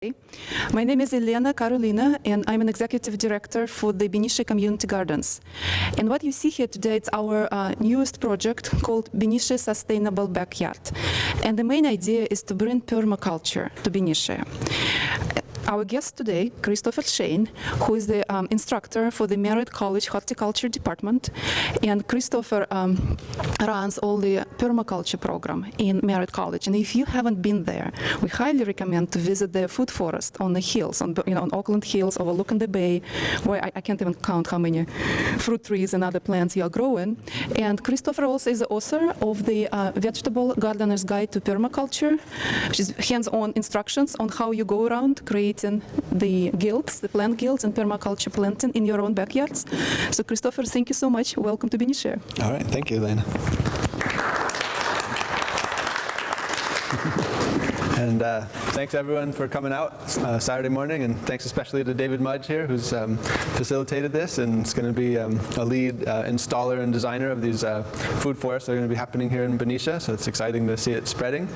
My name is Elena Karolina, and I'm an executive director for the Benicia Community Gardens. And what you see here today is our newest project called Benicia Sustainable Backyard. And the main idea is to bring permaculture to Benicia. Our guest today, Christopher Shein, who is the instructor for the Merit College Horticulture Department. And Christopher runs all the permaculture program in Merit College. And if you haven't been there, we highly recommend to visit the food forest on the hills, on Auckland Hills, overlooking the bay, where I can't even count how many fruit trees and other plants you are growing. And Christopher also is the author of the Vegetable Gardener's Guide to Permaculture, which is hands-on instructions on how you go around creating the guilds, the plant guilds and permaculture planting in your own backyards. So Christopher, thank you so much. Welcome to Benicia. All right, thank you, Elena. And thanks everyone for coming out Saturday morning, and thanks especially to David Mudge here, who's facilitated this, and is going to be a lead installer and designer of these food forests that are going to be happening here in Benicia, so it's exciting to see it spreading.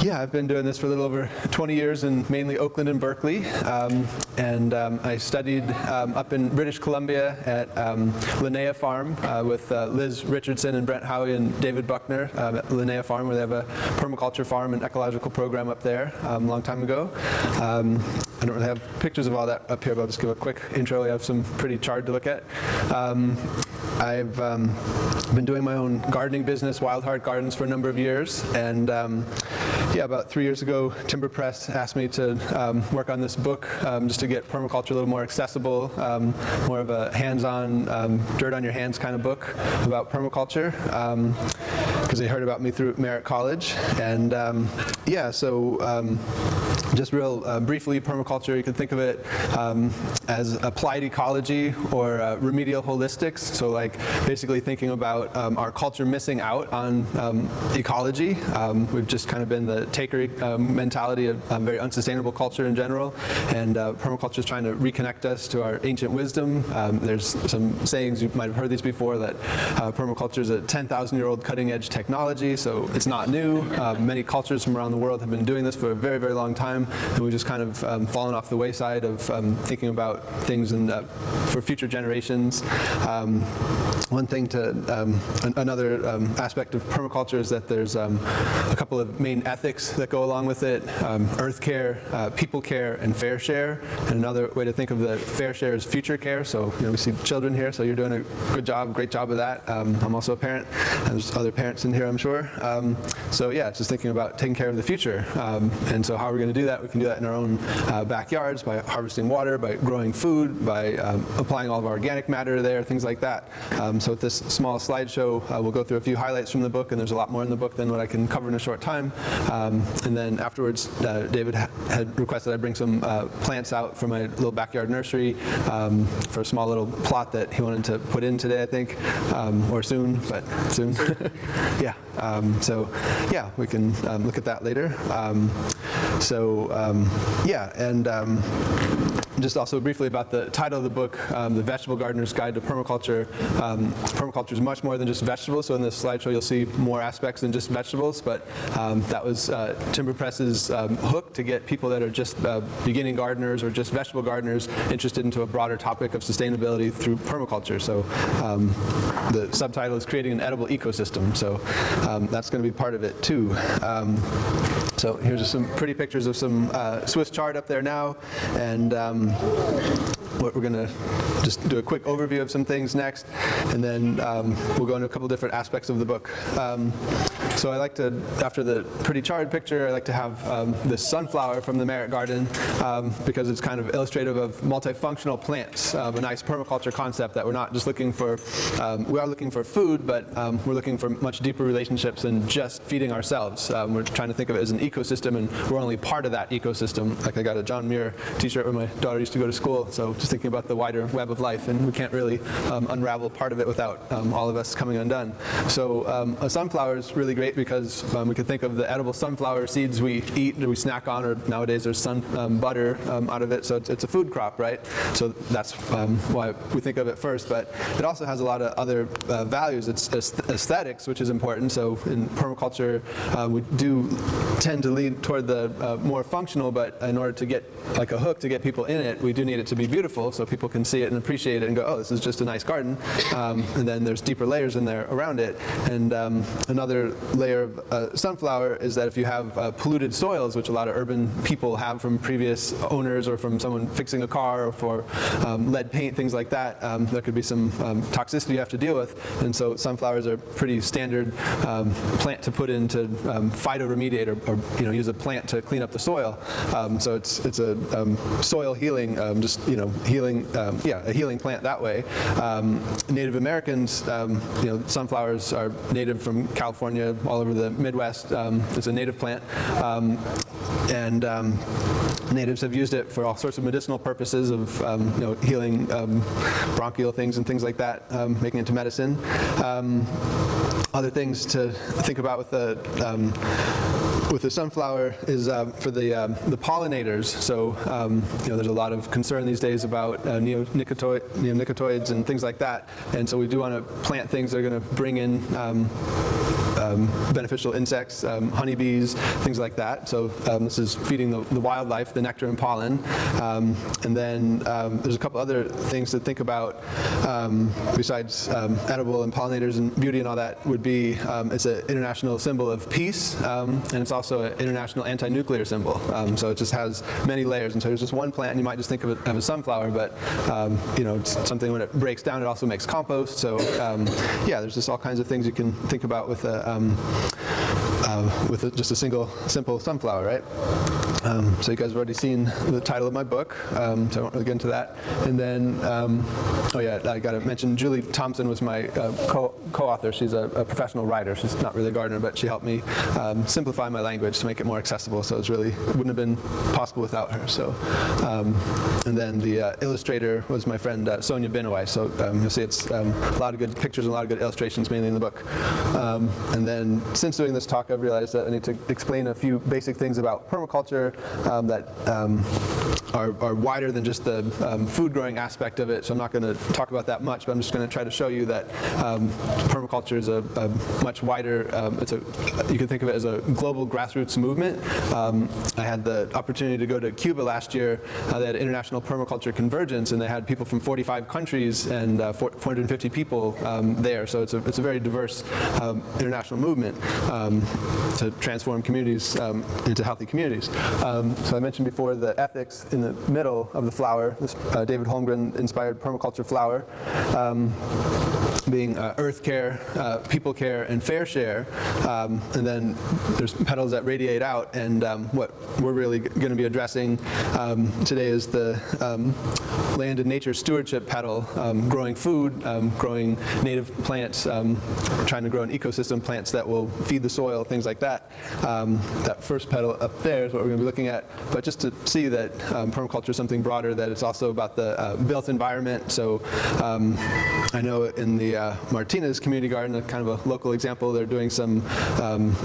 Yeah, I've been doing this for a little over 20 years in mainly Oakland and Berkeley, and I studied up in British Columbia at Linnea Farm with Liz Richardson and Brent Howie and David Buckner at Linnea Farm, where they have a permaculture farm and ecological program up there a long time ago. I don't really have pictures of all that up here, but I'll just give a quick intro. I have some pretty chart to look at. I've been doing my own gardening business, Wild Heart Gardens, for a number of years, and yeah, about 3 years ago, Timber Press asked me to work on this book just to get permaculture a little more accessible, more of a hands-on, dirt on your hands kind of book about permaculture, because they heard about me through Merit College. And yeah, so just real briefly, permaculture, you can think of it as applied ecology or remedial holistics. So like basically thinking about our culture missing out on ecology. We've just kind of been the taker mentality of very unsustainable culture in general, and permaculture is trying to reconnect us to our ancient wisdom. There's some sayings, you might have heard these before, that permaculture is a 10,000-year-old cutting-edge technology, so it's not new. Many cultures from around the world have been doing this for a very, very long time, and we've just kind of fallen off the wayside of thinking about things for future generations. One thing another aspect of permaculture is that there's a couple of main ethics that go along with it: Earthcare, people care, and fair share. And another way to think of the fair share is future care. So we see children here, so you're doing a good job, great job of that. I'm also a parent, and there's other parents in here, I'm sure. So yeah, it's just thinking about taking care of the future. And so how are we going to do that? We can do that in our own backyards by harvesting water, by growing food, by applying all of our organic matter there, things like that. So with this small slideshow, we'll go through a few highlights from the book, and there's a lot more in the book than what I can cover in a short time. And then afterwards, David had requested I bring some plants out from my little backyard nursery for a small little plot that he wanted to put in today, I think, or soon, but soon. Yeah. So yeah, we can look at that later. Yeah, and just also briefly about the title of the book, The Vegetable Gardener's Guide to Permaculture. Permaculture is much more than just vegetables, so in this slideshow you'll see more aspects than just vegetables, but that was Timber Press's hook to get people that are just beginning gardeners or just vegetable gardeners interested into a broader topic of sustainability through permaculture. So the subtitle is Creating an Edible Ecosystem, so that's going to be part of it too. So here's just some pretty pictures of some Swiss chard up there now, and we're going to just do a quick overview of some things next, and then we'll go into a couple different aspects of the book. So I like to, after the pretty charred picture, I like to have this sunflower from the Merit Garden because it's kind of illustrative of multifunctional plants, a nice permaculture concept that we're not just looking for, we are looking for food, but we're looking for much deeper relationships than just feeding ourselves. We're trying to think of it as an ecosystem, and we're only part of that ecosystem. Like I got a John Muir t-shirt where my daughter used to go to school, so just thinking about the wider web of life, and we can't really unravel part of it without all of us coming undone. So a sunflower is really great because we can think of the edible sunflower seeds we eat or we snack on, or nowadays there's butter out of it, so it's a food crop, right? So that's why we think of it first, but it also has a lot of other values. It's aesthetics, which is important. So in permaculture, we do tend tend to lean toward the more functional, but in order to get like a hook to get people in it, we do need it to be beautiful so people can see it and appreciate it and go, oh, this is just a nice garden. And then there's deeper layers in there around it. And another layer of sunflower is that if you have polluted soils, which a lot of urban people have from previous owners or from someone fixing a car or for lead paint, things like that, there could be some toxicity you have to deal with. And so sunflowers are pretty standard plant to put in to phytoremediate or use a plant to clean up the soil. So it's a soil healing, healing, a healing plant that way. Native Americans, sunflowers are native from California, all over the Midwest. It's a native plant. And natives have used it for all sorts of medicinal purposes of healing bronchial things and things like that, making it into medicine. Other things to think about with the sunflower is for the pollinators. So there's a lot of concern these days about neonicotinoids and things like that. And so we do want to plant things that are going to bring in beneficial insects, honeybees, things like that. So this is feeding the wildlife, the nectar and pollen. And then there's a couple other things to think about besides edible and pollinators and beauty and all that would be it's an international symbol of peace, and it's also an international anti-nuclear symbol. So it just has many layers. And so there's just one plant, and you might just think of it as a sunflower, but it's something when it breaks down, it also makes compost. So there's just all kinds of things you can think about with just a simple sunflower, right? So you guys have already seen the title of my book, so I won't really get into that. And then, I got to mention Julie Thompson was my co-author. She's a professional writer. She's not really a gardener, but she helped me simplify my language to make it more accessible. So it wouldn't have been possible without her. So, and then the illustrator was my friend Sonia Binaway. So you'll see it's a lot of good pictures and a lot of good illustrations, mainly in the book. And then since doing this talk, I've realized that I need to explain a few basic things about permaculture that are wider than just the food growing aspect of it. So I'm not going to talk about that much, but I'm just going to try to show you that permaculture is a much wider, you can think of it as a global grassroots movement. I had the opportunity to go to Cuba last year. They had International Permaculture Convergence, and they had people from 45 countries and 450 people there. So it's a very diverse international movement to transform communities into healthy communities. So I mentioned before the ethics in the middle of the flower. This David Holmgren inspired permaculture flower, being Earthcare, People Care, and Fair Share. And then there's petals that radiate out, and what we're really going to be addressing today is the land and nature stewardship petal, growing food, growing native plants, trying to grow an ecosystem, plants that will feed the soil, things like that. That first petal up there is what we're going to be looking at. But just to see that permaculture is something broader, that it's also about the built environment. So I know in the Martinez community garden, a kind of a local example, they're doing some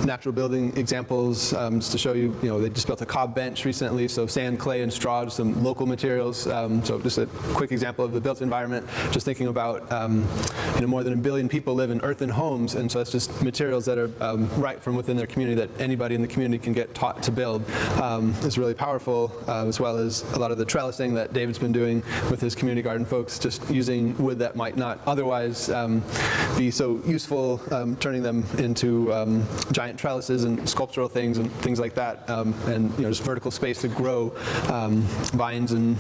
natural building examples just to show you, they just built a cob bench recently, so sand, clay, and straw, just some local materials. So just a quick example of the built environment, just thinking about, more than 1 billion people live in earthen homes, and so it's just materials that are right from within their community that anybody in the community can get taught to build. Is really powerful, as well as a lot of the trellising that David's been doing with his community garden folks, just using wood that might not otherwise be so useful, turning them into giant trellises and sculptural things and things like that, and just vertical space to grow vines and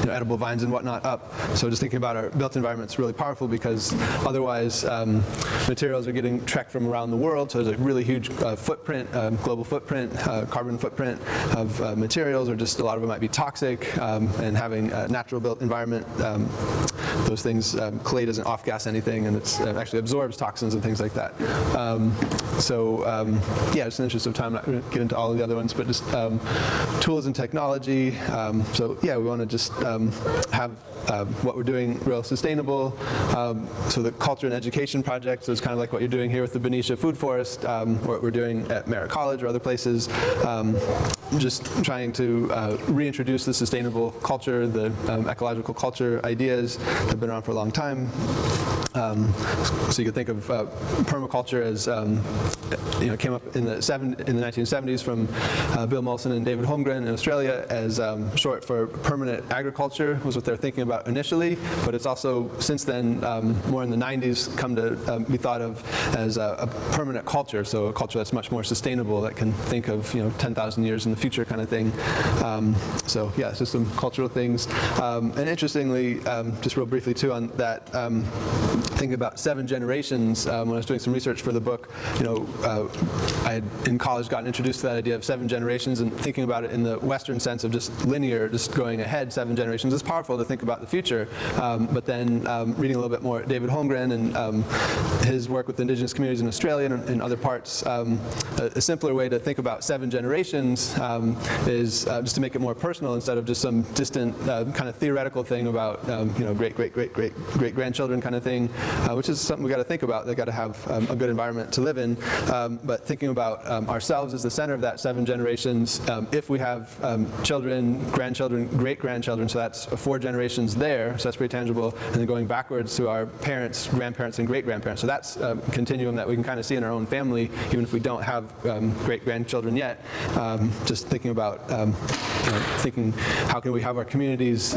edible vines and whatnot up. So just thinking about our built environment is really powerful, because otherwise materials are getting trekked from around the world, so there's a really huge footprint, global footprint, carbon footprint of materials, or just a lot of it might be toxic, and having a natural built environment, those things, clay doesn't off-gas anything, and it actually absorbs toxins and things like that. Just in the interest of time, I'm not going to get into all of the other ones, but just tools and technology. We want to just have what we're doing real sustainable. So the culture and education project is kind of like what you're doing here with the Benicia Food Forest, what we're doing at Merritt College or other places. Just trying to reintroduce the sustainable culture, the ecological culture ideas that have been around for a long time. So you could think of permaculture as, came up in the 1970s from Bill Mollison and David Holmgren in Australia as short for permanent agriculture was what they're thinking about initially, but it's also since then more in the 90s come to be thought of as a permanent culture, so a culture that's much more sustainable that can think of 10,000 years in the future kind of thing. So yeah, it's just some cultural things. And interestingly, just real briefly too on that, thinking about 7 generations, when I was doing some research for the book, I had in college gotten introduced to that idea of 7 generations, and thinking about it in the Western sense of just linear, just going ahead 7 generations is powerful to think about the future. But then reading a little bit more David Holmgren and his work with indigenous communities in Australia and in other parts, a simpler way to think about 7 generations is just to make it more personal instead of just some distant kind of theoretical thing about great grandchildren kind of thing, which is something we got to think about. They got to have a good environment to live in. But thinking about ourselves as the center of that 7 generations, if we have children, grandchildren, great-grandchildren, so that's 4 generations there, so that's pretty tangible, and then going backwards to our parents, grandparents, and great-grandparents. So that's a continuum that we can kind of see in our own family, even if we don't have great-grandchildren yet. Just thinking about thinking how can we have our communities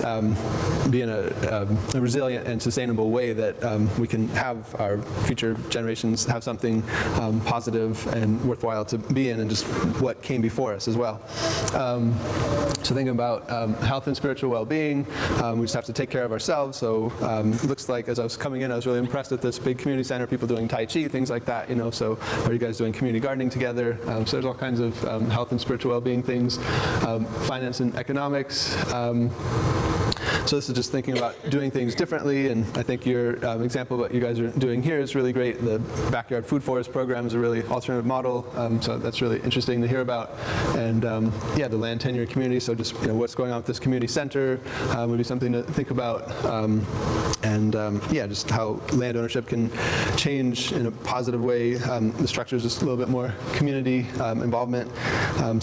be in a resilient and sustainable way that we can have our future generations have something positive and worthwhile to be in, and just what came before us as well. So thinking about health and spiritual well-being, we just have to take care of ourselves. So it looks like as I was coming in, I was really impressed at this big community center, people doing Tai Chi, things like that, so are you guys doing community gardening together? So there's all kinds of health and spiritual well-being things, finance and economics. So this is just thinking about doing things differently, and I think your example of what you guys are doing here is really great. The backyard food forest program is a really alternative model, so that's really interesting to hear about. And yeah, the land tenure community, so just what's going on with this community center would be something to think about. Yeah, just how land ownership can change in a positive way. The structure is just a little bit more community involvement,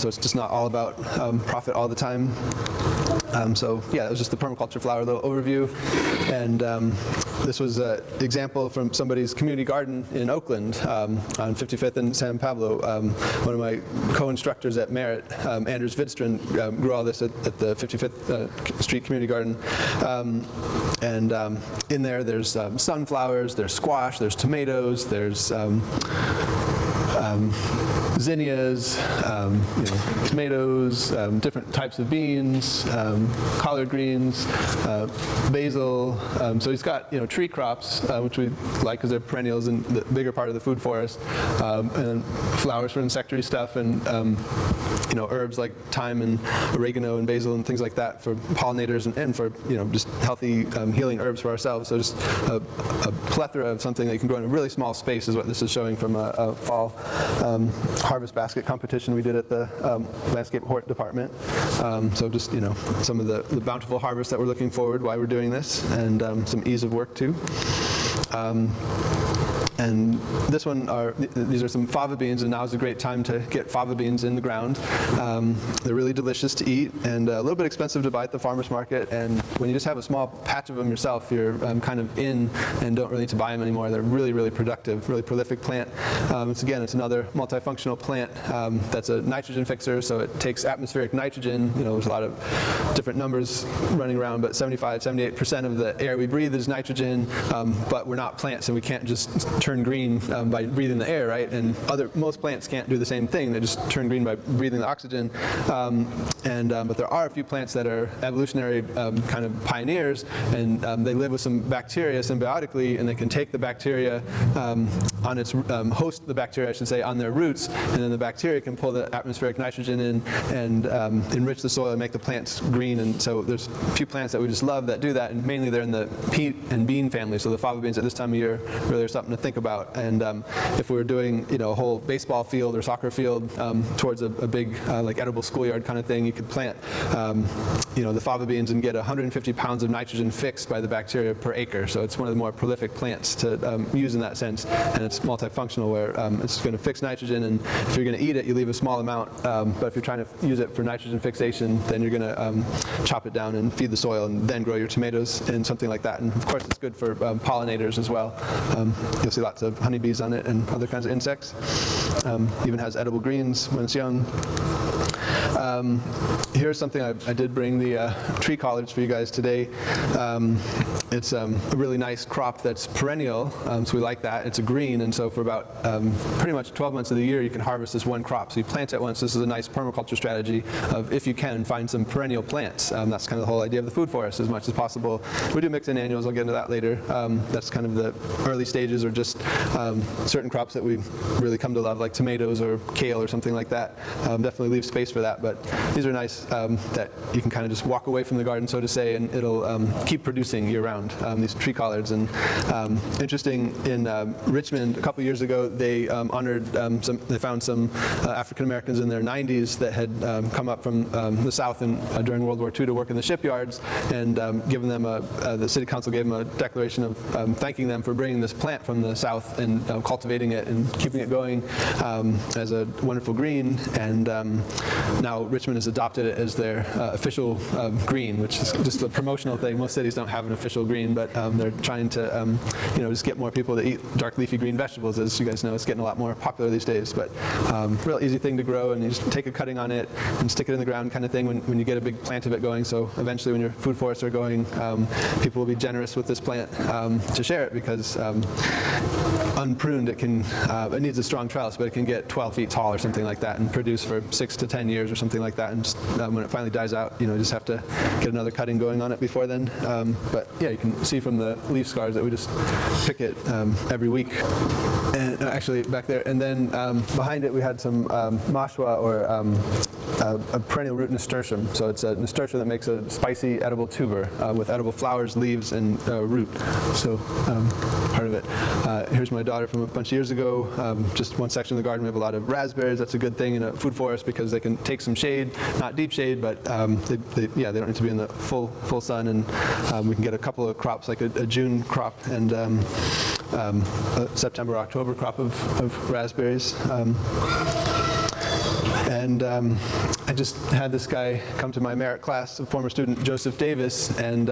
so it's just not all about profit all the time. So yeah, that was just the permaculture flower little overview, and this was an example from somebody's community garden in Oakland on 55th and San Pablo. One of my co-instructors at Merritt, Anders Vidstrand, grew all this at the 55th Street Community Garden. In there's sunflowers, there's squash, there's tomatoes, there's zinnias, tomatoes, different types of beans, collard greens, basil. So he's got tree crops, which we like because they're perennials and the bigger part of the food forest, and flowers for insectary stuff, and herbs like thyme and oregano and basil and things like that for pollinators and for just healthy healing herbs for ourselves. So just a plethora of something that you can grow in a really small space is what this is showing from a fall harvest basket competition we did at the landscape hort department. So just some of the bountiful harvest that we're looking forward while we're doing this, and some ease of work too. And this one these are some fava beans, and now is a great time to get fava beans in the ground. They're really delicious to eat and a little bit expensive to buy at the farmer's market. And when you just have a small patch of them yourself, you're kind of in and don't really need to buy them anymore. They're really, really productive, really prolific plant. It's another multifunctional plant that's a nitrogen fixer, so it takes atmospheric nitrogen. There's a lot of different numbers running around, but 75-78% of the air we breathe is nitrogen, but we're not plants, and we can't just turn green by breathing the air, right? And most plants can't do the same thing. They just turn green by breathing the oxygen. But there are a few plants that are evolutionary kind of pioneers, and they live with some bacteria symbiotically, and they can take the bacteria on its host the bacteria, I should say, on their roots, and then the bacteria can pull the atmospheric nitrogen in and enrich the soil and make the plants green. And so there's a few plants that we just love that do that, and mainly they're in the peat and bean family. So the fava beans at this time of year really are something to think about. And if we were doing, a whole baseball field or soccer field towards a big like edible schoolyard kind of thing, you could plant, the fava beans and get 150 pounds of nitrogen fixed by the bacteria per acre. So it's one of the more prolific plants to use in that sense, and it's multifunctional where it's going to fix nitrogen, and if you're going to eat it, you leave a small amount, but if you're trying to use it for nitrogen fixation, then you're going to chop it down and feed the soil and then grow your tomatoes in something like that. And of course it's good for pollinators as well. You'll see lots of honeybees on it and other kinds of insects. Even has edible greens when it's young. Here's something I did bring the tree collards for you guys today. It's a really nice crop that's perennial, so we like that. It's a green, and so for about pretty much 12 months of the year you can harvest this one crop. So you plant it once. This is a nice permaculture strategy of, if you can, find some perennial plants. That's kind of the whole idea of the food forest as much as possible. We do mix in annuals, I'll get into that later. That's kind of the early stages, or just certain crops that we really come to love, like tomatoes or kale or something like that. Definitely leave space for that, but these are nice that you can kind of just walk away from the garden, so to say, and it'll keep producing year-round, these tree collards. And interesting, in Richmond a couple years ago, they honored they found some African Americans in their 90s that had come up from the South during World War II to work in the shipyards, and given them the city council gave them a declaration of thanking them for bringing this plant from the South and cultivating it and keeping it going as a wonderful green. And now Richmond has adopted it as their official green, which is just a promotional thing. Most cities don't have an official green, but they're trying to just get more people to eat dark leafy green vegetables. As you guys know, it's getting a lot more popular these days, but real easy thing to grow, and you just take a cutting on it and stick it in the ground kind of thing when you get a big plant of it going. So eventually when your food forests are going, people will be generous with this plant to share it, because unpruned it needs a strong trellis, but it can get 12 feet tall or something like that and produce for 6 to 10 years or something like that. And just, when it finally dies out, just have to get another cutting going on it before then. But yeah, you can see from the leaf scars that we just pick it every week. And actually back there, and then behind it we had some mashua, or a perennial root nasturtium. So it's a nasturtium that makes a spicy edible tuber with edible flowers, leaves, and root. So part of it. Here's my daughter from a bunch of years ago. Just one section of the garden, we have a lot of raspberries. That's a good thing in a food forest, because they can take some shade, not deep shade, but they don't need to be in the full sun, and we can get a couple of crops, like a June crop and a September, October crop of raspberries. And I just had this guy come to my merit class, a former student, Joseph Davis, and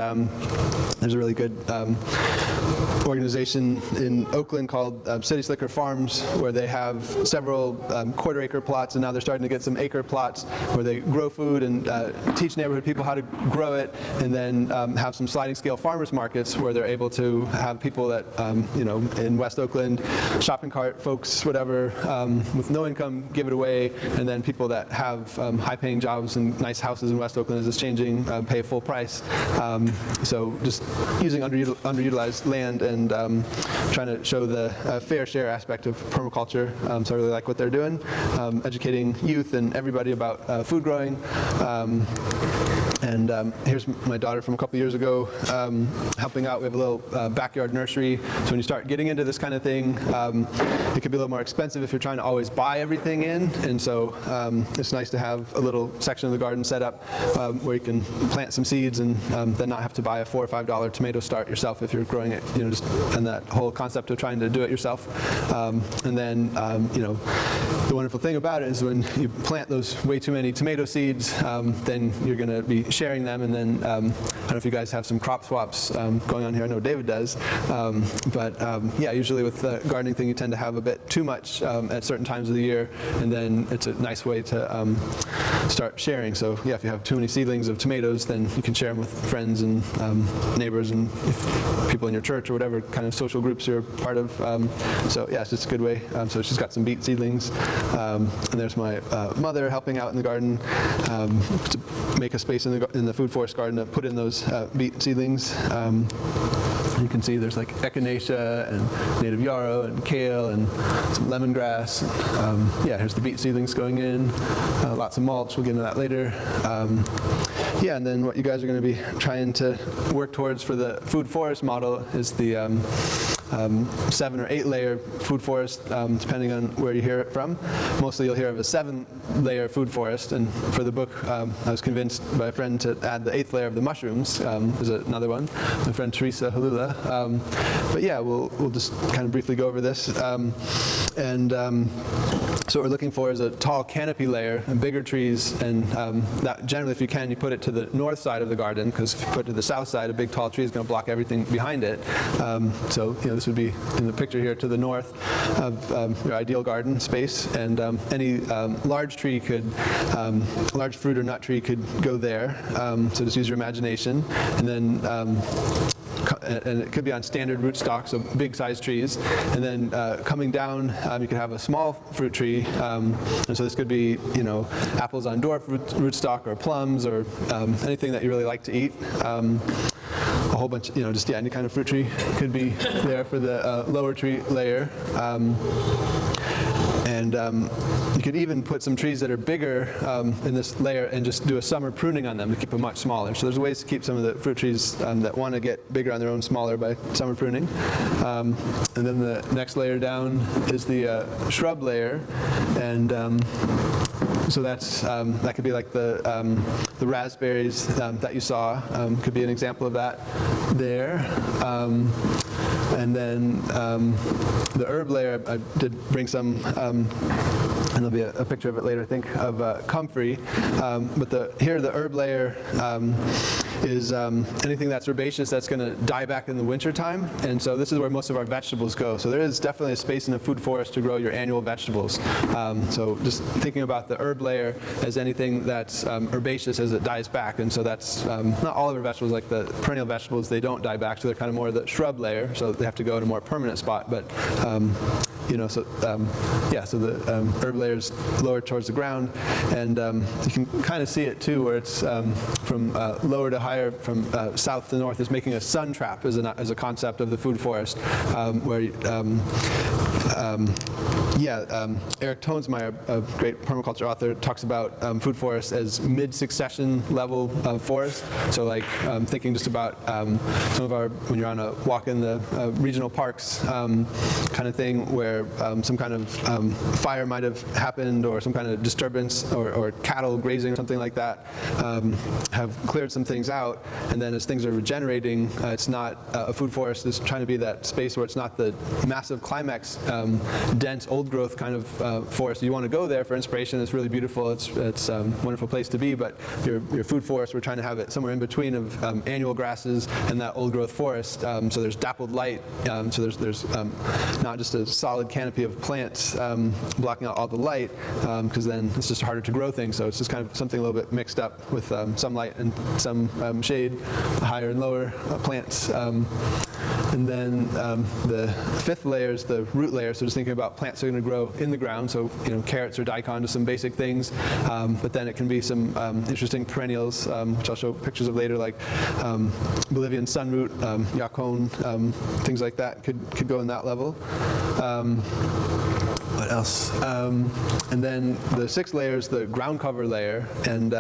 there's a really good organization in Oakland called City Slicker Farms, where they have several quarter-acre plots, and now they're starting to get some acre plots where they grow food and teach neighborhood people how to grow it, and then have some sliding scale farmers markets where they're able to have people that, in West Oakland, shopping cart folks, whatever, with no income, give it away, and then people that have high-paying jobs and nice houses in West Oakland, as it's changing, pay full price. So just using underutilized land and trying to show the fair share aspect of permaculture. So I really like what they're doing, educating youth and everybody about food growing. And here's my daughter from a couple years ago helping out. We have a little backyard nursery. So when you start getting into this kind of thing, it can be a little more expensive if you're trying to always buy everything in. And so it's nice to have a little section of the garden set up where you can plant some seeds and then not have to buy a $4 or $5 tomato start yourself if you're growing it, just and that whole concept of trying to do it yourself. And then, the wonderful thing about it is when you plant those way too many tomato seeds, then you're going to be sharing them. And then, I don't know if you guys have some crop swaps going on here. I know David does. But yeah, usually with the gardening thing, you tend to have a bit too much at certain times of the year. And then it's a nice way to start sharing. So yeah, if you have too many seedlings of tomatoes, then you can share them with friends and neighbors and people in your church or whatever kind of social groups you're part of. So yeah, it's just a good way. So she's got some beet seedlings. And there's my mother helping out in the garden to make a space in the food forest garden to put in those beet seedlings. You can see there's like echinacea and native yarrow and kale and some lemongrass. Yeah, here's the beet seedlings going in. Lots of mulch, we'll get into that later. Yeah, and then what you guys are going to be trying to work towards for the food forest model is the 7 or 8 layer food forest, depending on where you hear it from. Mostly you'll hear of a 7-layer food forest, and for the book I was convinced by a friend to add the 8th layer of the mushrooms. There's another one, my friend Teresa Halula. But yeah, we'll just kind of briefly go over this. So what we're looking for is a tall canopy layer and bigger trees, and that generally, if you can, you put it to the north side of the garden, because if you put it to the south side, a big tall tree is going to block everything behind it. So this would be in the picture here to the north of your ideal garden space, and any large tree could, large fruit or nut tree could go there. So just use your imagination, and then and it could be on standard rootstock, so big sized trees. And then coming down, you could have a small fruit tree. And so this could be, apples on dwarf rootstock, or plums, or anything that you really like to eat. A whole bunch, just any kind of fruit tree could be there for the lower tree layer. And you could even put some trees that are bigger in this layer and just do a summer pruning on them to keep them much smaller. So there's ways to keep some of the fruit trees that want to get bigger on their own smaller by summer pruning. And then the next layer down is the shrub layer, and so that's that could be like the raspberries that you saw. Could be an example of that there. And then the herb layer, I did bring some, and there'll be a picture of it later, I think, of comfrey. But here the herb layer is anything that's herbaceous that's going to die back in the wintertime. And so this is where most of our vegetables go. So there is definitely a space in the food forest to grow your annual vegetables. So just thinking about the herb layer as anything that's herbaceous as it dies back. And so that's not all of our vegetables, like the perennial vegetables, they don't die back. So they're kind of more the shrub layer. So they have to go in a more permanent spot. But so the herb layer is lower towards the ground, and you can kind of see it too, where it's from lower to higher, from south to north, is making a sun trap as a concept of the food forest, where Eric Toensmeyer, a great permaculture author, talks about food forests as mid-succession level forest. So like thinking just about some of our, when you're on a walk in the regional parks kind of thing, where some kind of fire might have happened, or some kind of disturbance, or cattle grazing or something like that, have cleared some things out, and then as things are regenerating, it's not a food forest is trying to be that space where it's not the massive climax, dense old growth kind of forest. You want to go there for inspiration. It's really beautiful. It's a wonderful place to be, but your food forest, we're trying to have it somewhere in between of annual grasses and that old growth forest. So there's dappled light. So there's not just a solid canopy of plants blocking out all the light, because then it's just harder to grow things. So it's just kind of something a little bit mixed up with some light and some shade, higher and lower plants. And then the fifth layer is the root layer. So just thinking about plants that are going to grow in the ground. So carrots or daikon, just some basic things. But then it can be some interesting perennials, which I'll show pictures of later, like Bolivian sunroot, yacon, things like that could go in that level. What else? And then the sixth layer is the ground cover layer, and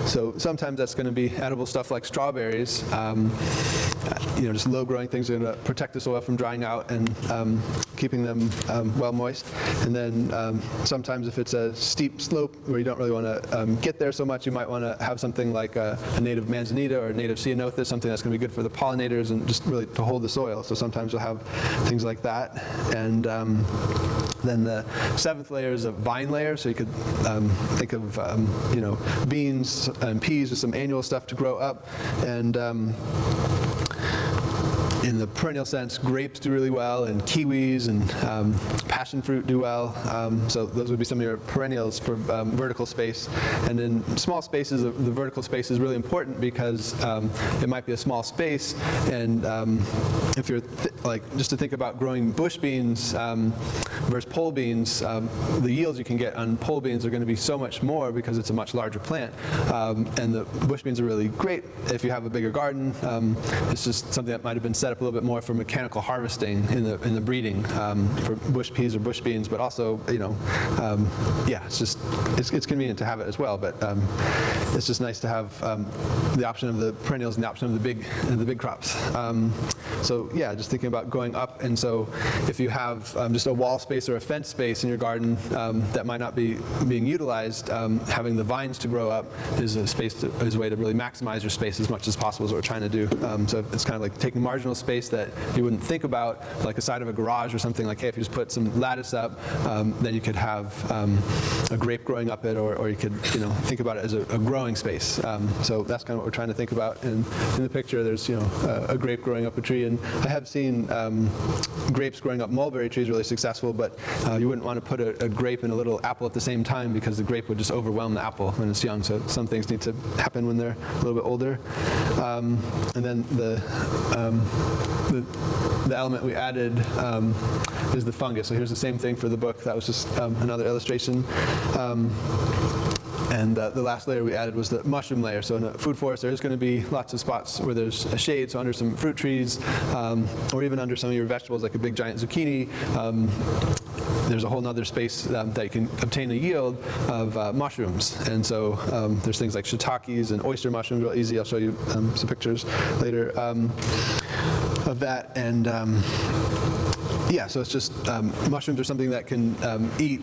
so sometimes that's going to be edible stuff like strawberries. Just low-growing things are going to protect the soil from drying out and keeping them well moist. And then sometimes if it's a steep slope where you don't really want to get there so much, you might want to have something like a native manzanita or a native ceanothus, something that's going to be good for the pollinators and just really to hold the soil. So sometimes you'll have things like that. And then the seventh layer is a vine layer, so you could think of beans and peas with some annual stuff to grow up. And in the perennial sense, grapes do really well, and kiwis and passion fruit do well. So those would be some of your perennials for vertical space. And in small spaces, the vertical space is really important because it might be a small space, and if you're just to think about growing bush beans, versus pole beans, the yields you can get on pole beans are going to be so much more because it's a much larger plant. And the bush beans are really great if you have a bigger garden. It's just something that might have been set up a little bit more for mechanical harvesting in the breeding for bush peas or bush beans, but also, yeah, it's convenient to have it as well. But it's just nice to have the option of the perennials and the option of the big crops. So yeah, just thinking about going up. And so if you have just a wall space or a fence space in your garden that might not be being utilized, having the vines to grow up is a way to really maximize your space as much as possible is what we're trying to do. So it's kind of like taking marginal space that you wouldn't think about, like the side of a garage or something. Like, hey, if you just put some lattice up, then you could have a grape growing up it, or you could think about it as a growing space. So that's kind of what we're trying to think about. And in the picture, there's a grape growing up a tree, and I have seen grapes growing up mulberry trees really successful, but you wouldn't want to put a grape and a little apple at the same time because the grape would just overwhelm the apple when it's young. So some things need to happen when they're a little bit older. And then the element we added is the fungus. So here's the same thing for the book. That was just another illustration. And the last layer we added was the mushroom layer. So in a food forest, there's going to be lots of spots where there's a shade, so under some fruit trees, or even under some of your vegetables, like a big giant zucchini. There's a whole other space that you can obtain a yield of mushrooms. And so there's things like shiitakes and oyster mushrooms, real easy. I'll show you some pictures later of that. And yeah, so it's just mushrooms are something that can eat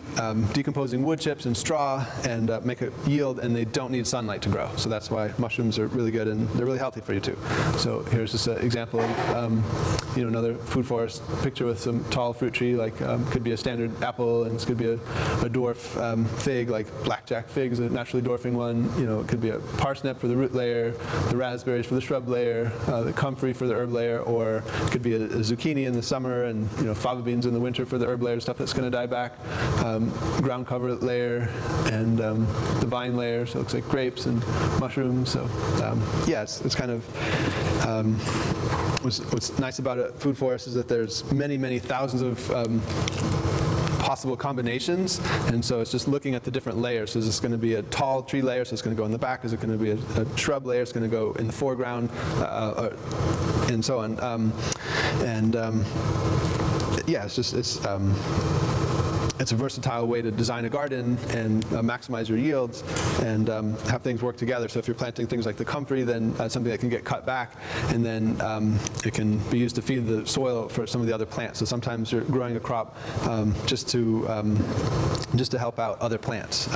decomposing wood chips and straw and make a yield, and they don't need sunlight to grow. So that's why mushrooms are really good, and they're really healthy for you too. So here's just an example of another food forest picture with some tall fruit tree, like could be a standard apple, and this could be a dwarf fig, like blackjack fig is a naturally dwarfing one. It could be a parsnip for the root layer, the raspberries for the shrub layer, the comfrey for the herb layer, or it could be a zucchini in the summer, and fava beans in the winter for the herb layer, stuff that's going to die back, ground cover layer, and the vine layer, so it looks like grapes and mushrooms. So yeah, it's kind of what's nice about a food forest is that there's many thousands of possible combinations, and so it's just looking at the different layers. So is this going to be a tall tree layer, so it's going to go in the back? Is it going to be a shrub layer? It's going to go in the foreground, and so on. Yeah, it's a versatile way to design a garden and maximize your yields and have things work together. So if you're planting things like the comfrey, then something that can get cut back, and then it can be used to feed the soil for some of the other plants. So sometimes you're growing a crop just to help out other plants.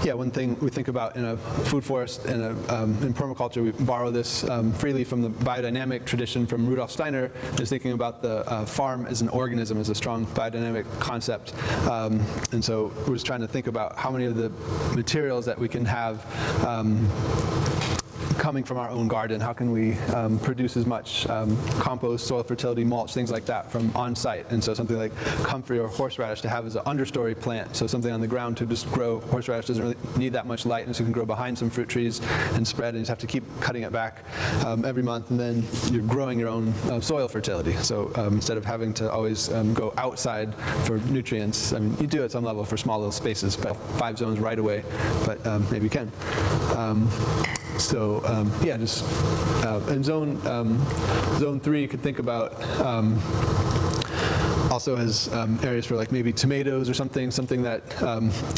Yeah, one thing we think about in a food forest and in permaculture, we borrow this freely from the biodynamic tradition from Rudolf Steiner, is thinking about the farm as an organism, as a strong biodynamic concept. And so we're just trying to think about how many of the materials that we can have coming from our own garden, how can we produce as much compost, soil fertility, mulch, things like that from on-site. And so something like comfrey or horseradish to have as an understory plant, so something on the ground to just grow. Horseradish doesn't really need that much light, and so you can grow behind some fruit trees and spread, and you just have to keep cutting it back every month, and then you're growing your own soil fertility. So instead of having to always go outside for nutrients, I mean, you do at some level for small little spaces, but 5 zones right away, but maybe you can. So yeah, just in zone 3, you could think about also has areas for like maybe tomatoes or something that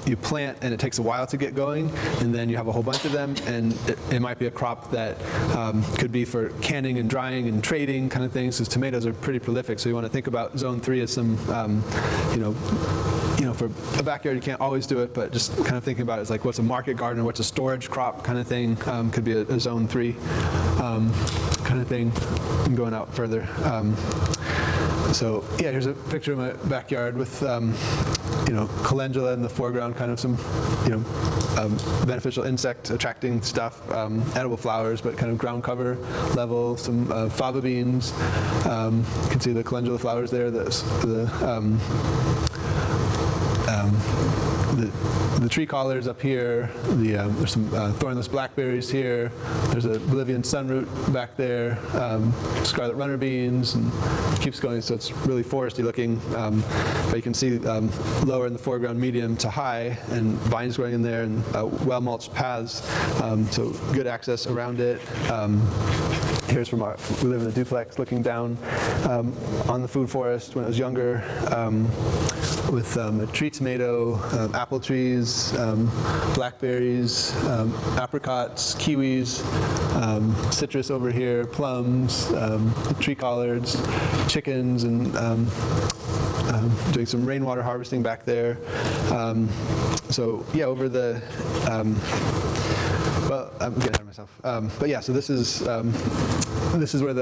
you plant and it takes a while to get going, and then you have a whole bunch of them, and it might be a crop that could be for canning and drying and trading kind of things, because tomatoes are pretty prolific. So you want to think about zone 3 as some, for a backyard you can't always do it, but just kind of thinking about it as like what's a market garden, what's a storage crop kind of thing, could be a zone 3 kind of thing, and going out further. So yeah, here's a picture of my backyard with calendula in the foreground, kind of some beneficial insect attracting stuff, edible flowers, but kind of ground cover level, some fava beans. You can see the calendula flowers there. the tree collards up here. There's some thornless blackberries here. There's a Bolivian sunroot back there. Scarlet runner beans, and it keeps going. So it's really foresty looking. But you can see lower in the foreground, medium to high, and vines growing in there, and well mulched paths. So good access around it. Here's from we live in a duplex looking down on the food forest when I was younger, with a tree tomato, apple trees, blackberries, apricots, kiwis, citrus over here, plums, tree collards, chickens, and doing some rainwater harvesting back there. So yeah, over the well, I'm getting ahead of myself. But yeah, so this is where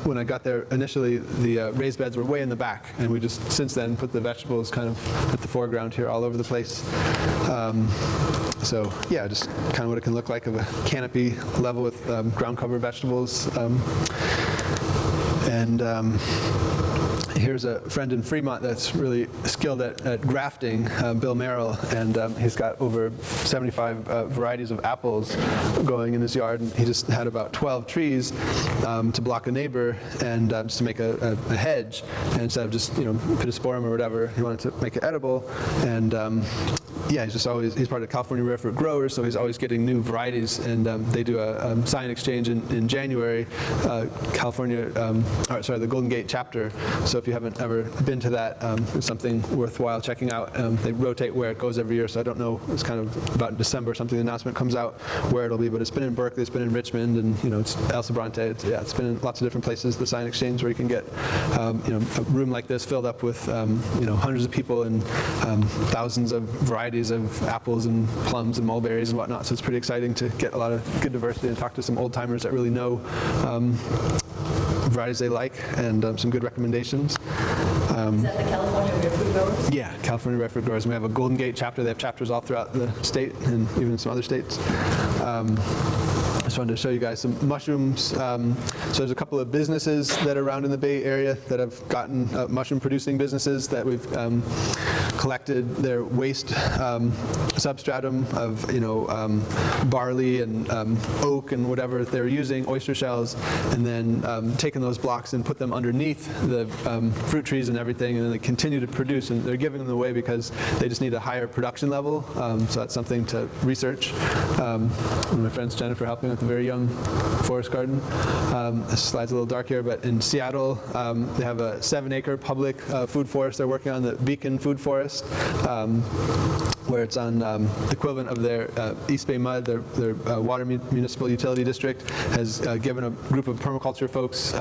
when I got there initially, the raised beds were way in the back, and we just since then put the vegetables kind of at the foreground here, all over the place. So yeah, just kind of what it can look like of a canopy level with ground cover vegetables. Here's a friend in Fremont that's really skilled at grafting, Bill Merrill, and he's got over 75 varieties of apples going in his yard, and he just had about 12 trees to block a neighbor and just to make a hedge, and instead of just pittosporum or whatever, he wanted to make it edible. And yeah, he's part of California Rare Fruit Growers, so he's always getting new varieties, and they do a sign exchange in January, the Golden Gate chapter. So if you haven't ever been to that, it's something worthwhile checking out. They rotate where it goes every year, so I don't know, it's kind of about December or something, the announcement comes out where it'll be, but it's been in Berkeley, it's been in Richmond, and it's El Sobrante, it's been in lots of different places, the sign exchange, where you can get a room like this filled up with hundreds of people and thousands of varieties of apples and plums and mulberries and whatnot. So it's pretty exciting to get a lot of good diversity and talk to some old timers that really know varieties they like, and some good recommendations. Is that the California Rare Fruit Growers? Yeah, California Rare Fruit Growers. We have a Golden Gate chapter. They have chapters all throughout the state and even some other states. I just wanted to show you guys some mushrooms. So there's a couple of businesses that are around in the Bay Area that have gotten mushroom producing businesses that we've collected their waste substratum of barley and oak and whatever they're using, oyster shells, and then taken those blocks and put them underneath the fruit trees and everything, and then they continue to produce, and they're giving them away because they just need a higher production level. So that's something to research. One of my friends, Jennifer, helped me with a very young forest garden. This slide's a little dark here, but in Seattle, they have a 7-acre public food forest. They're working on the Beacon Food Forest, where it's on the equivalent of their East Bay Mud, their water municipal utility district, has given a group of permaculture folks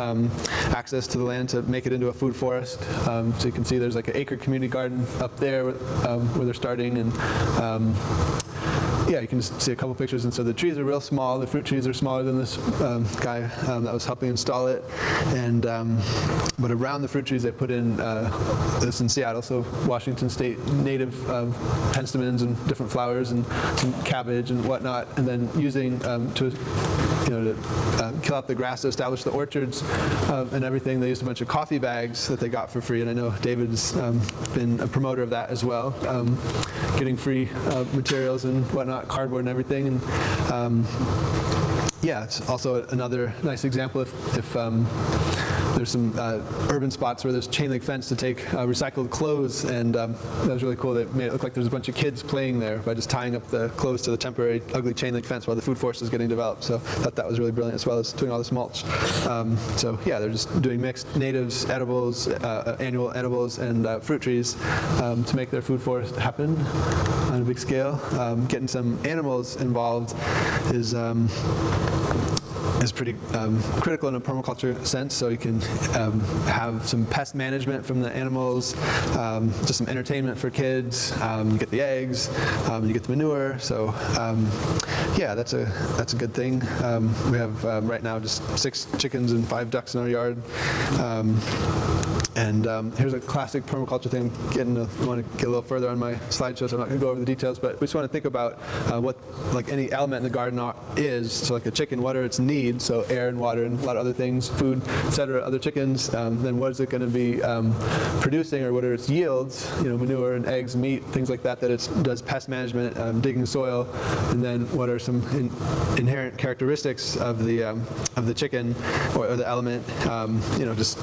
access to the land to make it into a food forest. So you can see there's like an acre community garden up there where they're starting, and yeah, you can just see a couple pictures, and so the trees are real small. The fruit trees are smaller than this guy that was helping install it, and but around the fruit trees they put in this in Seattle, so Washington State native penstemons and different flowers and some cabbage and whatnot, and then using to kill out the grass to establish the orchards and everything. They used a bunch of coffee bags that they got for free, and I know David's been a promoter of that as well, getting free materials and whatnot, cardboard and everything. And yeah, it's also another nice example if there's some urban spots where there's chain link fence to take recycled clothes, and that was really cool. They made it look like there's a bunch of kids playing there by just tying up the clothes to the temporary ugly chain link fence while the food forest is getting developed. So I thought that was really brilliant, as well as doing all this mulch. So yeah, they're just doing mixed natives, edibles, annual edibles, and fruit trees to make their food forest happen on a big scale. Getting some animals involved is pretty critical in a permaculture sense. So you can have some pest management from the animals, just some entertainment for kids. You get the eggs, you get the manure. So yeah, that's a good thing. We have right now just 6 chickens and 5 ducks in our yard. Here's a classic permaculture thing. I want to get a little further on my slideshow, so I'm not going to go over the details, but we just want to think about what like any element in the garden is. So like a chicken, what are its needs? So air and water and a lot of other things, food, etc. Other chickens. Then what is it going to be producing, or what are its yields? Manure and eggs, meat, things like that. That it does pest management, digging soil, and then what are some inherent characteristics of the chicken or the element? Just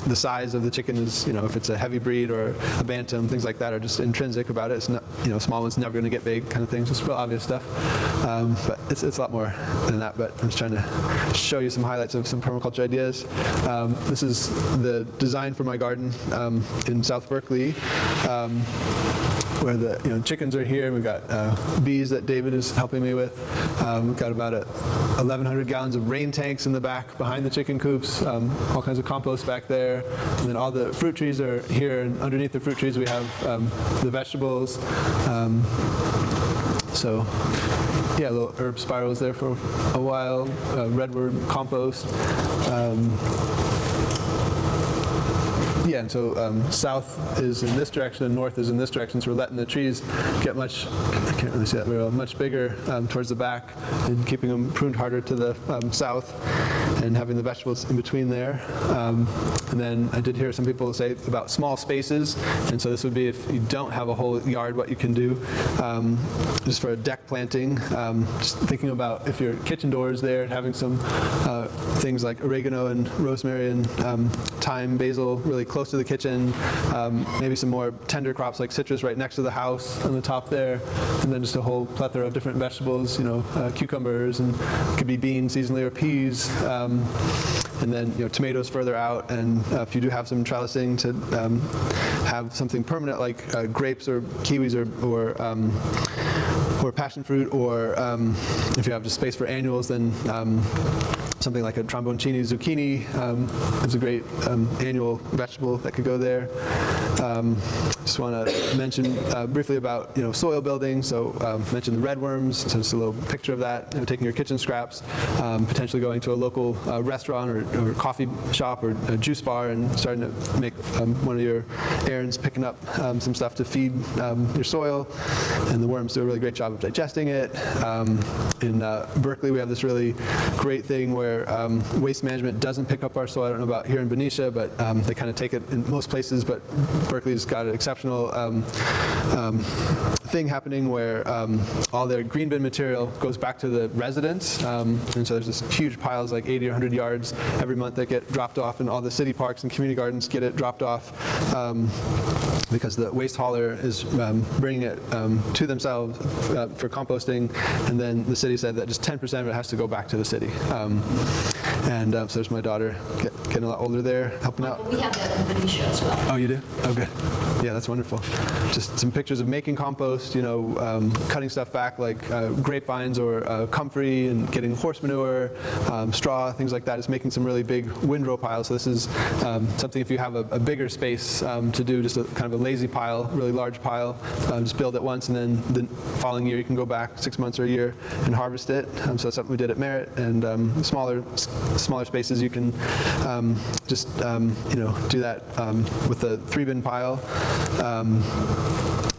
the size of the chicken is, if it's a heavy breed or a bantam, things like that are just intrinsic about it. It's not, small one's never going to get big kind of things, just real obvious stuff. But it's a lot more than that, but I'm just trying to show you some highlights of some permaculture ideas. This is the design for my garden in South Berkeley, where the chickens are here. We've got bees that David is helping me with. We've got about 1,100 gallons of rain tanks in the back behind the chicken coops, all kinds of compost back there. And then all the fruit trees are here, and underneath the fruit trees we have the vegetables. So yeah, little herb spirals there for a while, redwood compost. Yeah, and so south is in this direction and north is in this direction, so we're letting the trees get I can't really see that very well, much bigger towards the back, and keeping them pruned harder to the south, and having the vegetables in between there. And then I did hear some people say about small spaces, and so this would be if you don't have a whole yard, what you can do just for a deck planting. Just thinking about if your kitchen door is there, having some things like oregano and rosemary and thyme, basil really close to the kitchen, maybe some more tender crops like citrus right next to the house on the top there, and then just a whole plethora of different vegetables, cucumbers, and it could be beans seasonally or peas, and then tomatoes further out, and if you do have some trellising to have something permanent like grapes or kiwis or passion fruit, or if you have just space for annuals, then something like a tromboncini zucchini is a great annual vegetable that could go there. Just want to mention briefly about soil building. So mentioned the redworms. So just a little picture of that. Taking your kitchen scraps, potentially going to a local restaurant or coffee shop or a juice bar and starting to make one of your errands, picking up some stuff to feed your soil. And the worms do a really great job of digesting it. In Berkeley, we have this really great thing where waste management doesn't pick up our soil. I don't know about here in Benicia, but they kind of take it in most places. But Berkeley's got an exceptional thing happening where all their green bin material goes back to the residents. And so there's this huge piles, like 80 or 100 yards every month that get dropped off, and all the city parks and community gardens get it dropped off because the waste hauler is bringing it to themselves for composting, and then the city said that just 10% of it has to go back to the city. So there's my daughter getting a lot older there, helping out. We have that in Benicia as well. Oh, you do? Oh, good. Yeah, that's wonderful. Just some pictures of making compost, cutting stuff back like grapevines or comfrey, and getting horse manure, straw, things like that. Just making some really big windrow piles. So this is something if you have a bigger space to do, just a kind of a lazy pile, really large pile, just build it once, and then the following year you can go back 6 months or a year and harvest it. So that's something we did at Merritt. And smaller spaces you can just do that with a 3-bin pile.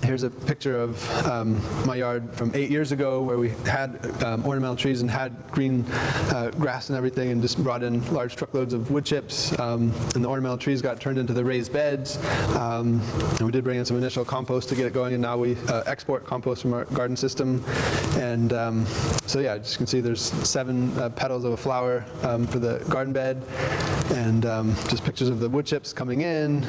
Here's a picture of my yard from 8 years ago where we had ornamental trees and had green grass and everything, and just brought in large truckloads of wood chips, and the ornamental trees got turned into the raised beds. And we did bring in some initial compost to get it going, and now we export compost from our garden system. And so yeah, as you can see, there's 7 petals of a flower for the garden bed, and just pictures of the wood chips coming in.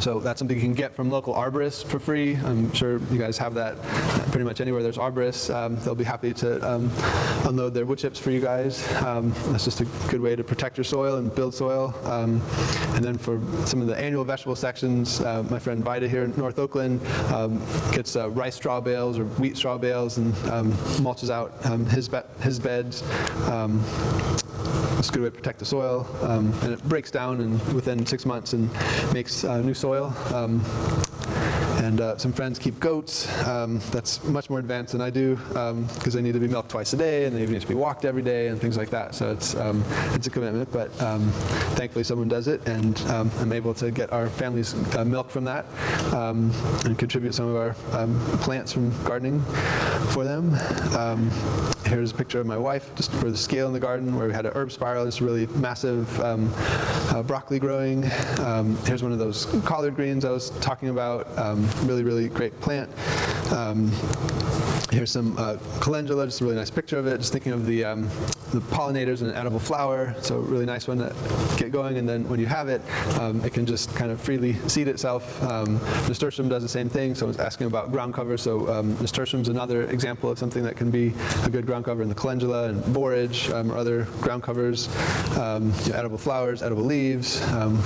So that's something you can get from local arborists for free. I'm sure you guys have that pretty much anywhere there's arborists. They'll be happy to unload their wood chips for you guys. That's just a good way to protect your soil and build soil. And then for some of the annual vegetable sections, my friend Vida here in North Oakland gets rice straw bales or wheat straw bales and mulches out his beds. It's a good way to protect the soil, and it breaks down within 6 months and makes new soil. and some friends keep goats. That's much more advanced than I do because they need to be milked twice a day and they need to be walked every day and things like that. So it's a commitment, but thankfully someone does it, and I'm able to get our family's milk from that and contribute some of our plants from gardening for them. Here's a picture of my wife just for the scale in the garden where we had an herb spiral, this really massive broccoli growing. Here's one of those collard greens I was talking about, really, really great plant. Here's some calendula, just a really nice picture of it, just thinking of the pollinators and an edible flower, so a really nice one to get going, and then when you have it, it can just kind of freely seed itself. Nasturtium does the same thing. Someone's asking about ground cover, so nasturtium is another example of something that can be a good ground cover, in the calendula and borage or other ground covers. Edible flowers, edible leaves,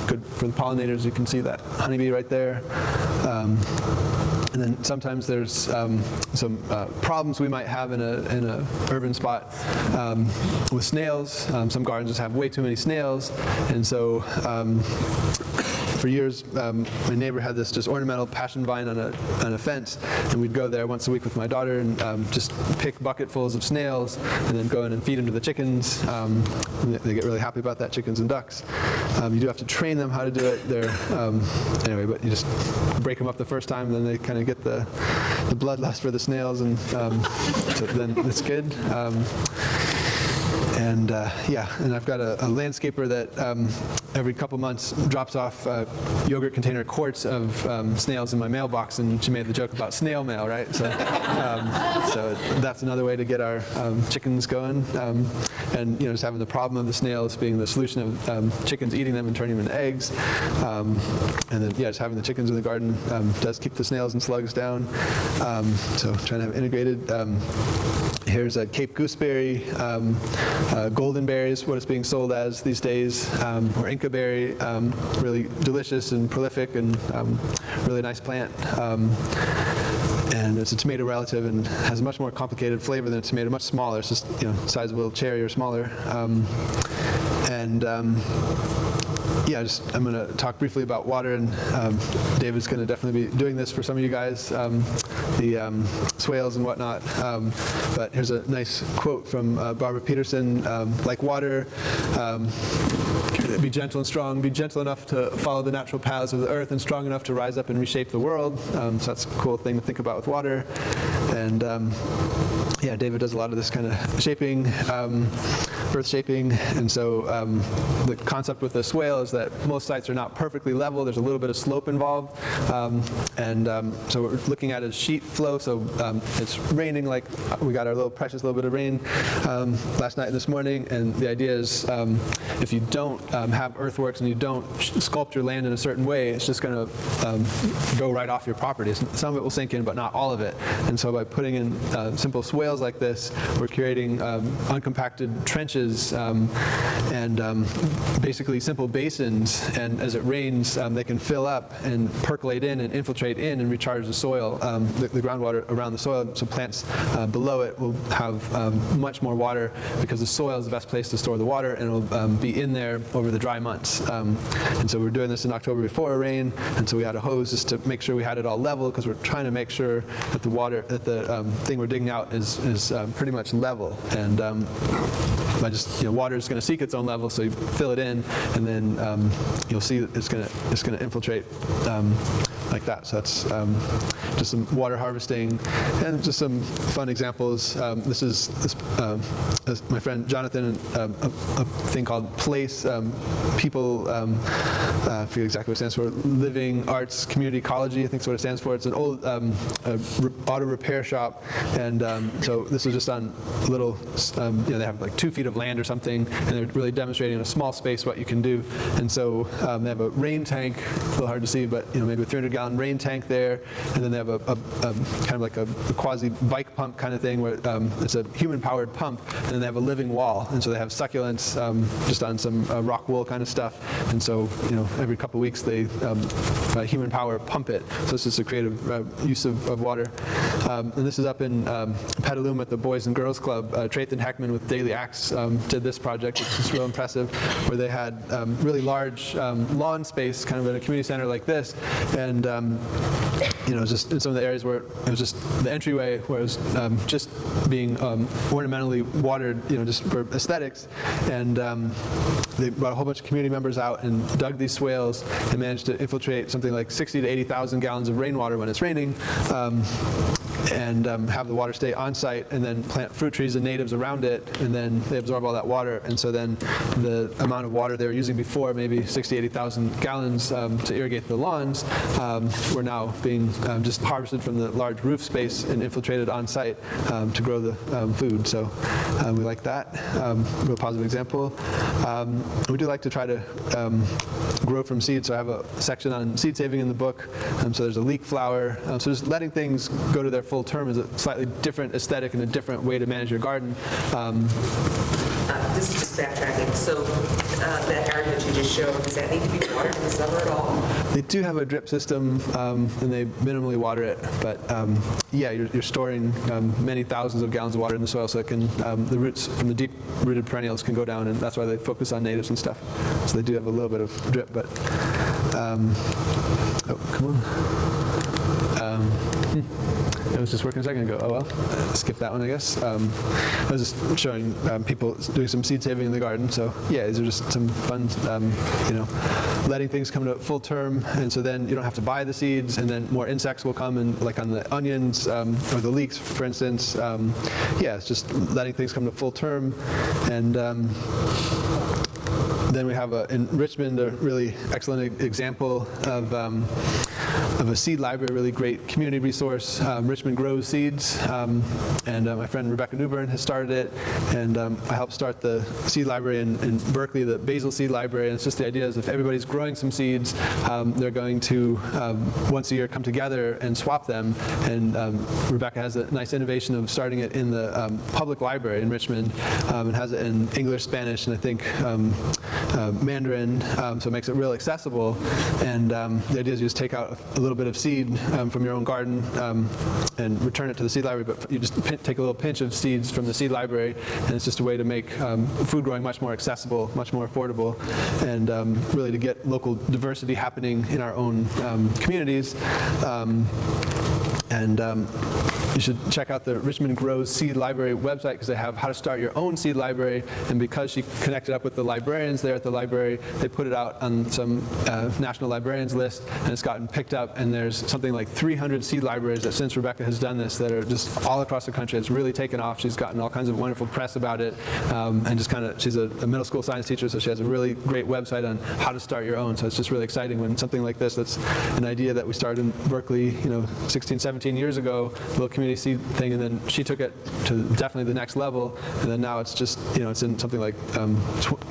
good for the pollinators. You can see that honeybee right there. And then sometimes there's some problems we might have in a urban spot with snails. Some gardens just have way too many snails, and so for years, my neighbor had this just ornamental passion vine on a fence, and we'd go there once a week with my daughter and just pick bucketfuls of snails, and then go in and feed them to the chickens. They get really happy about that, chickens and ducks. You do have to train them how to do it. Anyway, but you just break them up the first time, and then they kind of get the bloodlust for the snails, and so then it's good. And I've got a landscaper that every couple months drops off yogurt container quarts of snails in my mailbox, and she made the joke about snail mail, right? So, so that's another way to get our chickens going, and just having the problem of the snails being the solution of chickens eating them and turning them into eggs, and then just having the chickens in the garden does keep the snails and slugs down. So trying to have integrated. Here's a Cape gooseberry, golden berries, what it's being sold as these days, or Inca berry, really delicious and prolific and really nice plant. And it's a tomato relative and has a much more complicated flavor than a tomato, much smaller. It's just size of a little cherry or smaller. I'm going to talk briefly about water, and David's going to definitely be doing this for some of you guys, the swales and whatnot. But here's a nice quote from Barbara Peterson, like water, be gentle and strong, be gentle enough to follow the natural paths of the earth and strong enough to rise up and reshape the world. So that's a cool thing to think about with water. And David does a lot of this kind of shaping, earth shaping, and so the concept with the swale is that most sites are not perfectly level. There's a little bit of slope involved, so what we're looking at is sheet flow. So it's raining, like we got our precious little bit of rain last night and this morning, and the idea is if you don't have earthworks and you don't sculpt your land in a certain way, it's just going to go right off your property. Some of it will sink in, but not all of it. And so by putting in simple swales like this, we're creating uncompacted trenches and basically simple basins, and as it rains, they can fill up and percolate in and infiltrate in and recharge the soil, the groundwater around the soil, so plants below it will have much more water because the soil is the best place to store the water, and it'll be in there over the dry months. And so we're doing this in October before a rain, and so we had a hose just to make sure we had it all level, because we're trying to make sure that the thing we're digging out is pretty much level. And by just water is going to seek its own level, so you fill it in, and then you'll see that it's going to infiltrate like that. So that's just some water harvesting, and just some fun examples. This is my friend Jonathan, a thing called PLACE, people, I forget exactly what it stands for, Living Arts Community Ecology, I think is what it stands for. It's an old auto repair shop, and so this was just on a little, they have like 2 feet of land or something, and they're really demonstrating in a small space what you can do. And so they have a rain tank, a little hard to see, but maybe a 300-gallon rain tank there, and then they have a kind of like a quasi bike pump kind of thing where it's a human-powered pump, and then they have a living wall, and so they have succulents just on some rock wool kind of stuff, and so every couple weeks they human power pump it. So this is a creative use of water. And this is up in Petaluma at the Boys and Girls Club. Trayton Heckman with Daily Axe did this project, which is real impressive, where they had really large lawn space, kind of in a community center like this, and just in some of the areas where it was just the entryway, where it was just being ornamentally watered, just for aesthetics, and they brought a whole bunch of community members out and dug these swales and managed to infiltrate something like 60 to 80,000 gallons of rainwater when it's raining, and have the water stay on site, and then plant fruit trees and natives around it, and then they absorb all that water, and so then the amount of water they were using before, maybe 60, 80,000 gallons to irrigate the lawns, were now being just harvested from the large roof space and infiltrated on site to grow the food. So we like that. Real positive example. We do like to try to grow from seeds, so I have a section on seed saving in the book. So there's a leek flower. So just letting things go to their full term is a slightly different aesthetic and a different way to manage your garden. This is just backtracking. So that garden that you just showed, does that need to be watered in the summer at all? They do have a drip system, and they minimally water it. But yeah, you're storing many thousands of gallons of water in the soil, so it can the roots from the deep-rooted perennials can go down, and that's why they focus on natives and stuff. So they do have a little bit of drip, but oh, come on. It was just working a second ago. Oh well, skip that one, I guess. I was just showing people doing some seed saving in the garden. So yeah, these are just some fun, letting things come to full term, and so then you don't have to buy the seeds, and then more insects will come, and like on the onions or the leeks, for instance. Yeah, it's just letting things come to full term, and then we have in Richmond a really excellent example of a seed library, a really great community resource. Richmond grows seeds, and my friend Rebecca Newbern has started it, and I helped start the seed library in Berkeley, the Basil Seed Library, and it's just the idea is if everybody's growing some seeds, they're going to once a year come together and swap them, and Rebecca has a nice innovation of starting it in the public library in Richmond, and has it in English, Spanish, and I think Mandarin, so it makes it real accessible, and the idea is you just take out a little bit of seed from your own garden and return it to the seed library, but you just take a little pinch of seeds from the seed library, and it's just a way to make food growing much more accessible, much more affordable, and really to get local diversity happening in our own communities. You should check out the Richmond Grows Seed Library website, because they have how to start your own seed library, and because she connected up with the librarians there at the library, they put it out on some national librarians list, and it's gotten picked up, and there's something like 300 seed libraries that since Rebecca has done this that are just all across the country. It's really taken off. She's gotten all kinds of wonderful press about it, and just kind of, she's a middle school science teacher, so she has a really great website on how to start your own. So it's just really exciting when something like this, that's an idea that we started in Berkeley, 16, 17 years ago, little community seed thing, and then she took it to definitely the next level, and then now it's just, it's in something like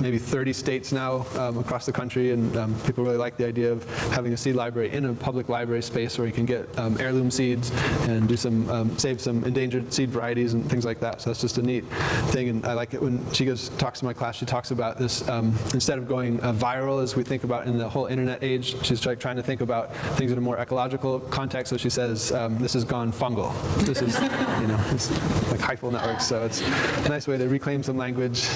maybe 30 states now across the country, and people really like the idea of having a seed library in a public library space where you can get heirloom seeds and do some, save some endangered seed varieties and things like that. So that's just a neat thing, and I like it when she talks to my class, she talks about this, instead of going viral as we think about in the whole internet age, she's trying to think about things in a more ecological context. So she says, this has gone fungal. This is, it's like hyphal networks, so it's a nice way to reclaim some language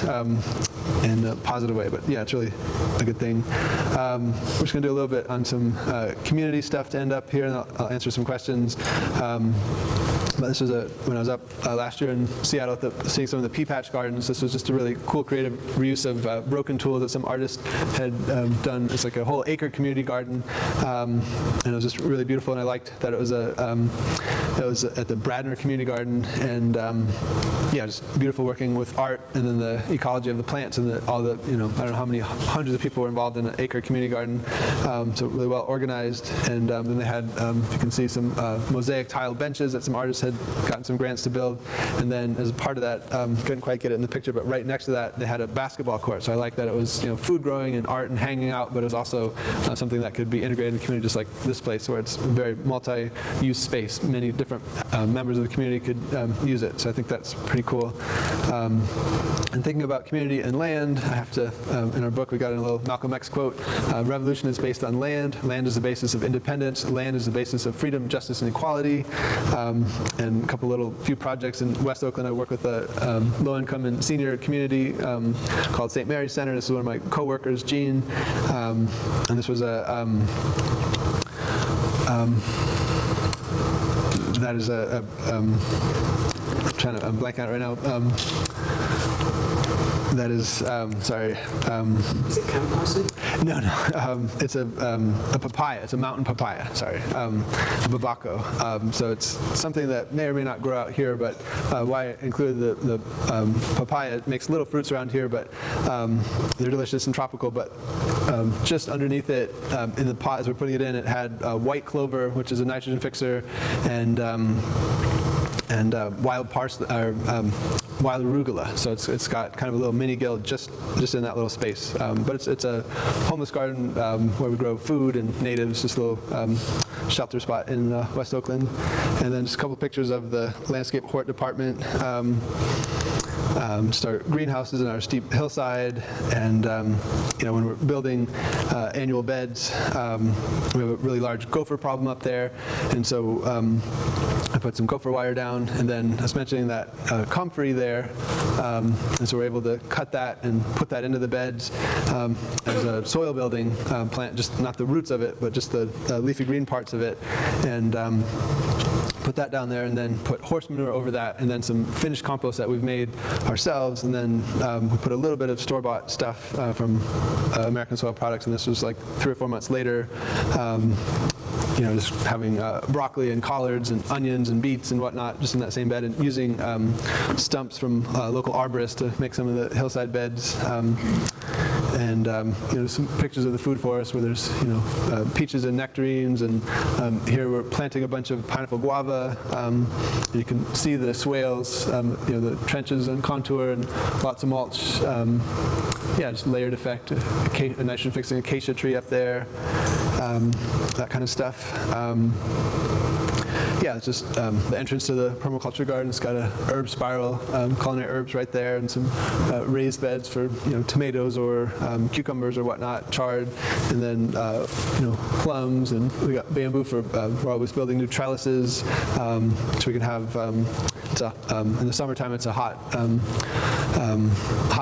in a positive way. But yeah, it's really a good thing. We're just going to do a little bit on some community stuff to end up here, and I'll answer some questions. But this was when I was up last year in Seattle seeing some of the pea patch gardens. This was just a really cool creative reuse of broken tools that some artist had done. It's like a whole acre community garden, and it was just really beautiful. And I liked that it was at the Bradner Community Garden, and yeah, just beautiful working with art, and then the ecology of the plants, and all the I don't know how many hundreds of people were involved in an acre community garden. So really well organized, and then they had you can see some mosaic tile benches that some artists had gotten some grants to build, and then as a part of that, couldn't quite get it in the picture, but right next to that they had a basketball court. So I like that it was food growing and art and hanging out, but it was also something that could be integrated in the community, just like this place where it's a very multi-use space, many different different members of the community could use it. So I think that's pretty cool. And thinking about community and land, I have to, in our book we got a little Malcolm X quote, revolution is based on land, land is the basis of independence, land is the basis of freedom, justice, and equality. And a couple few projects in West Oakland. I work with a low-income and senior community called St. Mary's Center. This is one of my co-workers, Jean, and this was that is I'm blanking out right now. That is, sorry. Is it composted? No. It's a papaya. It's a mountain papaya. Sorry, a babaco. So it's something that may or may not grow out here. But why I included the papaya? It makes little fruits around here, but they're delicious and tropical. But just underneath it, in the pot as we're putting it in, it had white clover, which is a nitrogen fixer, and wild parsley, wild arugula. So it's got kind of a little mini guild just in that little space. But it's a homeless garden where we grow food and natives, just a little shelter spot in West Oakland. And then just a couple pictures of the landscape hort department. Just our greenhouses and our steep hillside, and when we're building annual beds, we have a really large gopher problem up there, and so I put some gopher wire down, and then I was mentioning that comfrey there, and so we're able to cut that and put that into the beds as a soil building plant, just not the roots of it, but just the leafy green parts of it, and put that down there, and then put horse manure over that, and then some finished compost that we've made ourselves, and then we put a little bit of store-bought stuff from American Soil Products, and this was like 3 or 4 months later. Just having broccoli and collards and onions and beets and whatnot just in that same bed, and using stumps from local arborists to make some of the hillside beds. And some pictures of the food forest where there's peaches and nectarines, and here we're planting a bunch of pineapple guava. You can see the swales, the trenches and contour, and lots of mulch. Just layered effect. A nitrogen fixing acacia tree up there. That kind of stuff. It's just the entrance to the permaculture garden. It's got a herb spiral, culinary herbs right there, and some raised beds for tomatoes or cucumbers or whatnot, chard, and then plums, and we got bamboo for we're always building new trellises, so we can have. In the summertime, it's a hot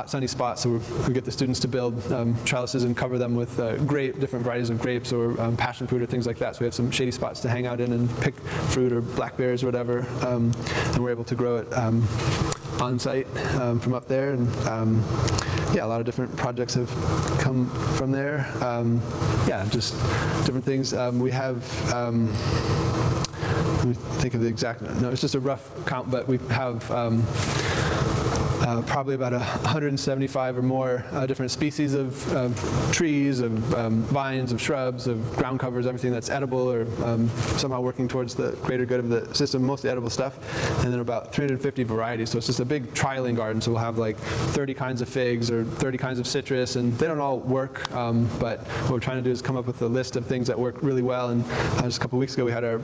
sunny spot, so we get the students to build trellises and cover them with different varieties of grapes or passion fruit or things like that. So we have some shady spots to hang out in and pick fruit or blackberries or whatever, and we're able to grow it on site from up there. And a lot of different projects have come from there. Just different things. We have. Let me think of the exact, no, it's just a rough count, but we have probably about 175 or more different species of trees, of vines, of shrubs, of ground covers, everything that's edible or somehow working towards the greater good of the system, mostly edible stuff, and then about 350 varieties. So it's just a big trialing garden. So we'll have like 30 kinds of figs or 30 kinds of citrus, and they don't all work, but what we're trying to do is come up with a list of things that work really well. And just a couple weeks ago we had our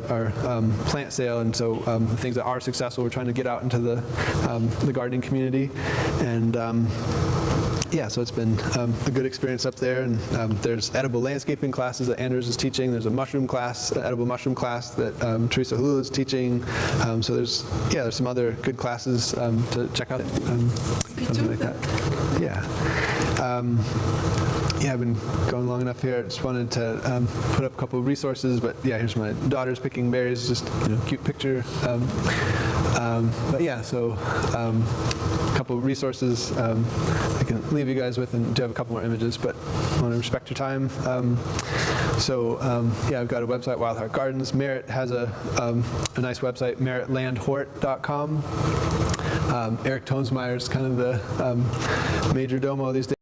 plant sale, and so the things that are successful we're trying to get out into the gardening community. And so it's been a good experience up there. And there's edible landscaping classes that Anders is teaching. There's a mushroom class, an edible mushroom class that Teresa Hulu is teaching. So there's some other good classes to check out. Something like that. I've been going long enough here. I just wanted to put up a couple of resources, but here's my daughters picking berries, just cute picture. So a couple of resources I can leave you guys with, and do have a couple more images, but I want to respect your time. I've got a website, Wild Heart Gardens. Merritt has a nice website, merrittlandhort.com. Eric Tonesmeyer is kind of the major domo these days.